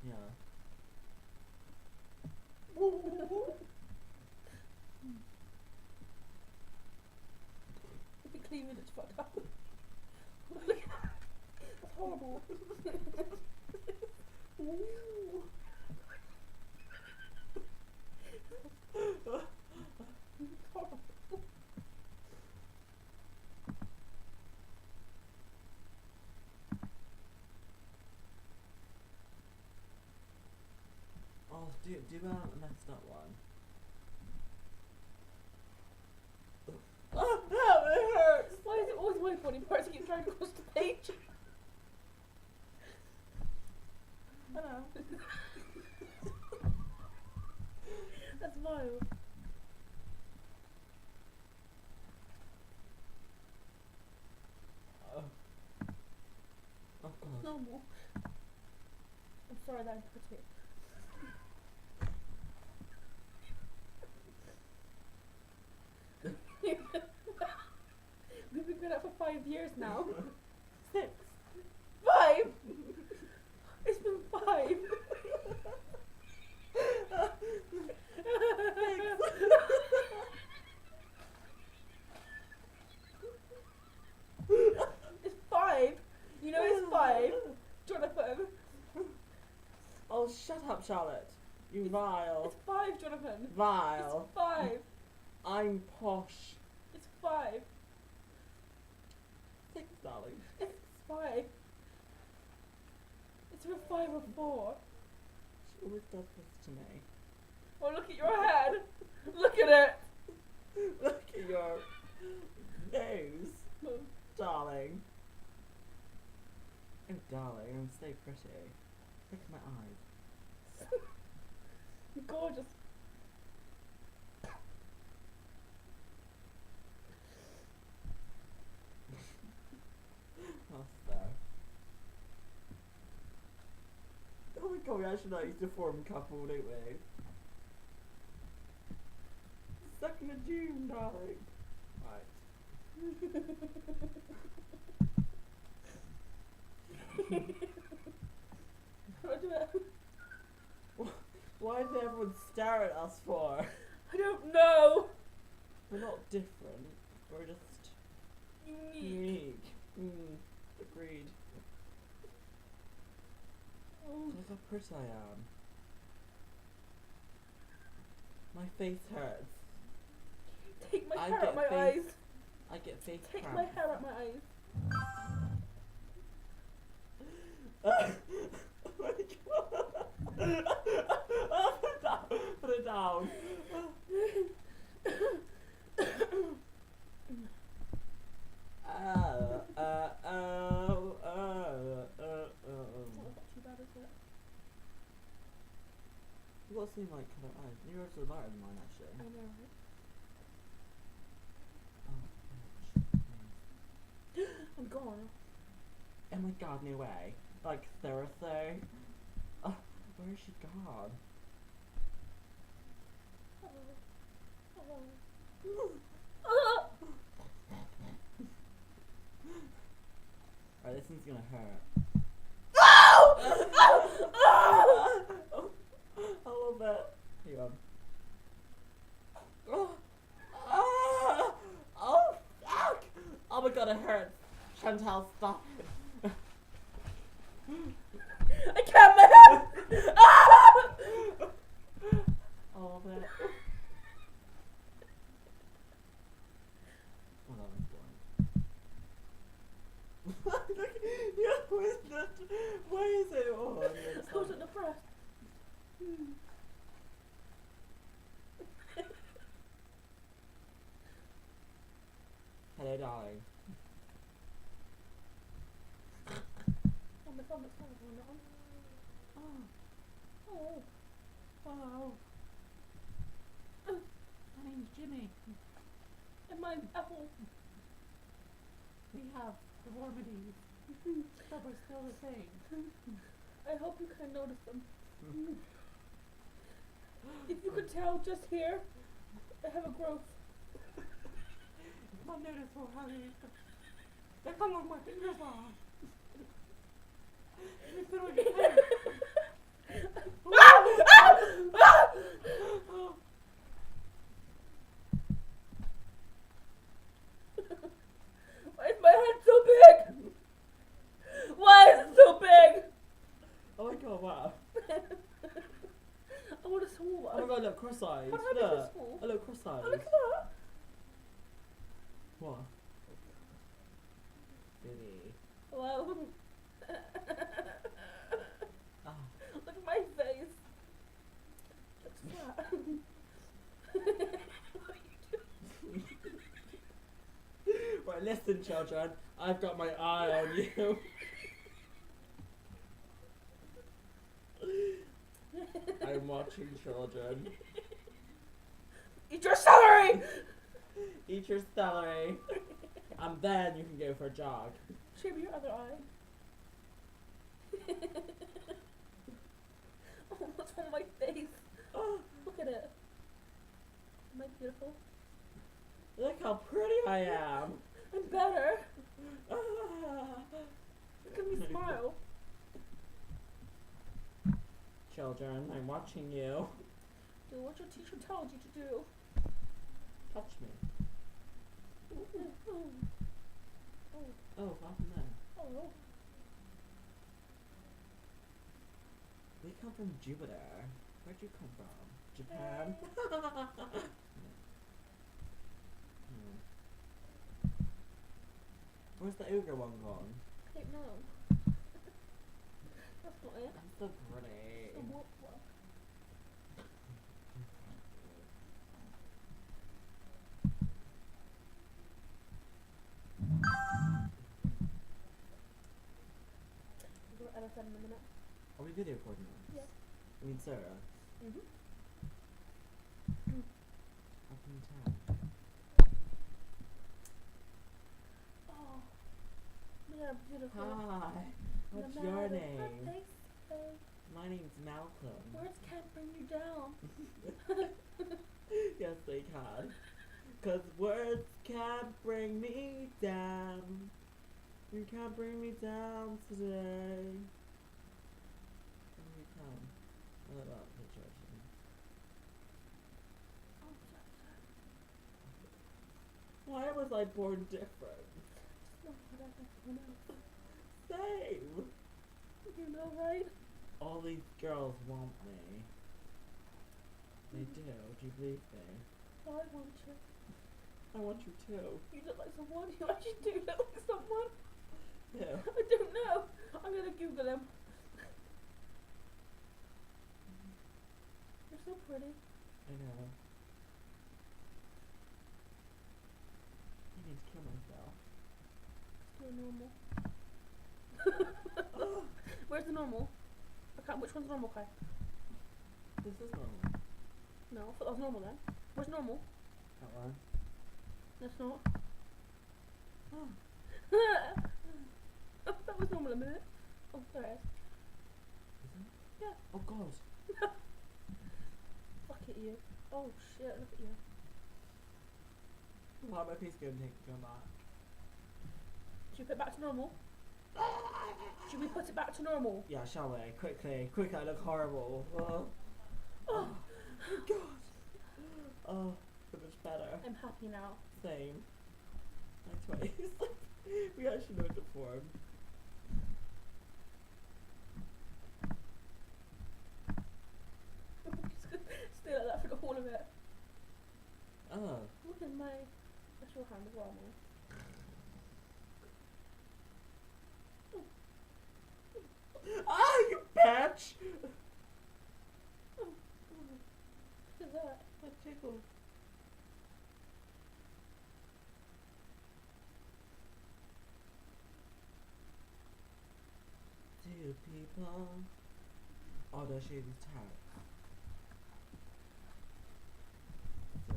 Yeah. The cleavage is fucked up. That's horrible. Ooh. It's horrible. Oh, do a messed up one. Oh, no, it hurts. Why is it always my body parts that keep trying to cross the page? I know. That's vile. Oh, oh god. No more. I'm sorry that I put it. We've been going out for 5 years now. 6. 5! It's been 5. It's 5. You know it's 5. Jonathan. Oh, shut up, Charlotte. You vile. It's 5, Jonathan. Vile. It's 5. I'm posh. It's 5. 6, darling. It's 5. It's a 5 or 4. She always does this to me. Oh, look at your head. Look at it. Look at your nose, darling. Oh, darling, I'm so pretty. Look at my eyes. Gorgeous. Oh, so. Oh my god, we actually like used to form a couple, don't we? 2nd of June, darling. Right. What do it? Why did everyone stare at us for? I don't know. We're not different. We're just unique. Agreed. Oh. Look how pretty I am. My face hurts. Take my I hair get out my face eyes. I get face Take cramp. my hair out my eyes. Oh my god. Oh, put it down. Put it down. Not too bad, is it? You got the same like colour eyes. Yours are lighter than mine actually. I know, right? Oh, I'm gone. oh my god, no way. Like Thursday. Oh, where is she gone? Alright, this one's gonna hurt. A little bit. Hang on. Oh, fuck! Oh my god, it hurts. Chantal, stop. I can't move! A little bit. Oh, that was boring. Look, yeah, why is it on? I was depressed. Hello, darling. Oh my god, it's horrible now. Oh. Oh. My name's Jimmy. And mine's Apple. We have deformities, but we're still the same. I hope you can notice them. If you could tell just here, I have a growth. It's not noticeable, honey. Look how long my fingers are. They fit on your hair. eyes. How did I make it Look. small? A little cross Oh, eyes. look at that. What? Billy. Hello. Ah. Look at my face. Looks flat. What are you doing? Right, listen, children. I've got my eye on you. I'm watching, children. Eat your celery! Eat your celery, and then you can go for a jog. Show me your other eye. Oh, what's on my face? Oh, Look at it. Am I beautiful? look how pretty I am. I'm better. Ah. Look at me smile. Children, I'm watching you. Do what your teacher told you to do. Touch me. Oh. Oh, what happened there? Oh. We come from Jupiter. Where'd you come from? Japan? Hmm. Where's the ogre one gone? I don't know. That's not it. I'm so pretty. So what? We'll edit that in a minute. Are we video recording this? Yes. I mean, Sarah. Mhm. How can you tell? Oh. You're beautiful. Hi. What's No your matter name? what they say, My name's Malcolm. words can't bring you down. Yes, they can. 'Cause words can't bring me down. You can't bring me down today. Here we come. What about the church? Oh, Why was I born different? just not what I like everyone else. Same. You know, right? All these girls want me. They do. Do you believe me? Oh, I want you. I want you too. You look like someone. You actually do look like someone. Yeah. I don't know. I'm gonna Google him. You're so pretty. I know. I need to kill myself. Let's do a normal. Where's the normal? I can't. Which one's normal, Kai? This is normal. No, I thought that was normal then. Where's normal? That one. That's not. Oh. That was normal a minute. Oh, there it is. Is it? Yeah. Oh god. Fuck it, you. Oh shit, look at you. Why my piece going to go back? Should we put it back to normal? Should we put it back to normal? Yeah, shall we? Quickly. Quick, I look horrible. Oh. Oh, God. Oh, so much better. I'm happy now. Same. That's right. We actually know the form. Stay like that for the whole of it. Oh. Look at my. That's your hand as well, man. Ah, you bitch! Look at that. That tickled. Two people. Oh, they're shading tags.